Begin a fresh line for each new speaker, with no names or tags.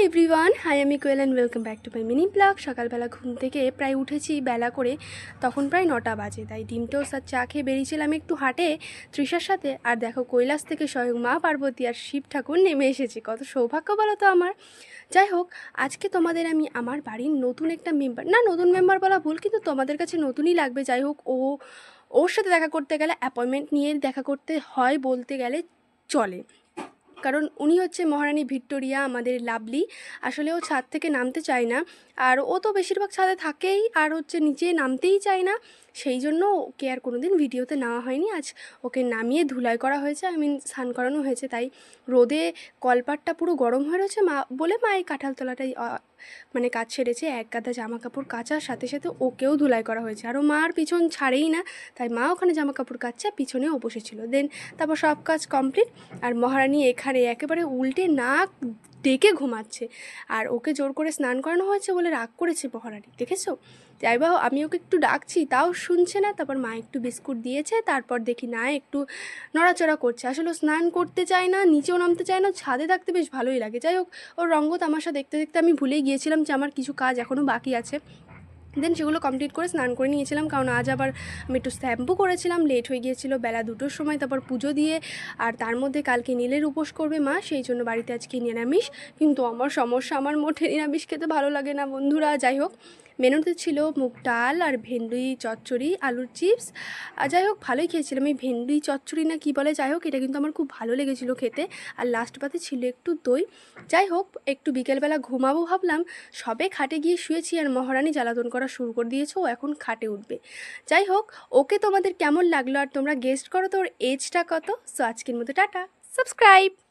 Everyone, hi আমি Koel and welcome back to my mini blog. সকালবেলা ঘুম থেকে প্রায় উঠেছি বেলা করে, তখন প্রায় 9টা বাজে। তাই ডিম টোস্ট আর চা খেয়ে বেরিয়েছিলাম একটু হাটে তৃষার সাথে। আর দেখো, কৈলাস থেকে স্বয়ং মা পার্বতী আর শিব ঠাকুর নেমে এসেছে। কত সৌভাগ্য বলো তো আমার। যাই হোক, আজকে তোমাদের আমি আমার বাড়ির নতুন একটা মেম্বার, না নতুন মেম্বার বলা ভুল, কিন্তু তোমাদের কাছে নতুনই লাগবে। যাই হোক, ওর সাথে দেখা করতে গেলে অ্যাপয়েন্টমেন্ট নিয়ে দেখা করতে হয় বলতে গেলে চলে, কারণ উনি হচ্ছে মহারানী ভিক্টোরিয়া, আমাদের লাভলি। আসলে ও ছাদ থেকে নামতে চায় না, আর ও তো বেশিরভাগ ছাদে থাকেই, আর হচ্ছে নিচে নামতেই চায় না। সেই জন্য ওকে আর কোনো দিন ভিডিওতে নেওয়া হয়নি। আজ ওকে নামিয়ে ধুলাই করা হয়েছে, স্নান করানো হয়েছে। তাই রোদে কলপাটটা পুরো গরম হয়ে রয়েছে, মা এই কাঁঠালতলাটাই মানে কাজ ছেড়েছে। এক গাদা জামা কাপড় কাচার সাথে সাথে ওকেও ধুলাই করা হয়েছে, আর ও মার পিছন ছাড়েই না। তাই মা ওখানে জামা কাপড় কাচছে, পিছনেও বসেছিল। দেন তারপর সব কাজ কমপ্লিট, আর মহারানী এখানে একেবারে উল্টে নাক ডেকে ঘুমাচ্ছে। আর ওকে জোর করে স্নান করানো হয়েছে বলে রাগ করেছে মহারানী, দেখেছো? যাই বা আমি ওকে একটু ডাকছি, তাও শুনছে না। তারপর মা একটু বিস্কুট দিয়েছে, তারপর দেখি না একটু নড়াচড়া করছে। আসলে স্নান করতে চায় না, নিচেও নামতে চায় না, ছাদে থাকতে বেশ ভালোই লাগে। যাই হোক, ওর রঙ্গ তামাশা দেখতে দেখতে আমি ভুলেই গিয়েছিলাম যে আমার কিছু কাজ এখনও বাকি আছে। দেন সেগুলো কমপ্লিট করে স্নান করে নিয়েছিলাম, কারণ আজ আবার আমি একটু শ্যাম্পু করেছিলাম, লেট হয়ে গিয়েছিল বেলা 2টোর সময়। তারপর পুজো দিয়ে, আর তার মধ্যে কালকে নীলের উপোস করবে মা, সেই জন্য বাড়িতে আজকে নিরামিষ। কিন্তু আমার সমস্যা, আমার মোটে নিরামিষ খেতে ভালো লাগে না বন্ধুরা। যাই হোক, মেনুতে ছিল মুগ ডাল আর ভেন্ডি চচ্চড়ি, আলুর চিপস। আর যাই হোক, ভালোই খেয়েছিলাম। এই ভেন্ডি চচ্চড়ি না কি বলে, যাই হোক, এটা কিন্তু আমার খুব ভালো লেগেছিলো খেতে। আর লাস্ট পাতে ছিল একটু দই। যাই হোক, একটু বিকেলবেলা ঘুমাবো ভাবলাম, সবে খাটে গিয়ে শুয়েছি আর মহারানী জ্বালাতন করা শুরু করে দিয়েছে, ও এখন খাটে উঠবে। যাই হোক, ওকে তোমাদের কেমন লাগলো আর তোমরা গেস্ট করো তো ওর এজটা কত। সো আজকের মতো টাটা, সাবস্ক্রাইব।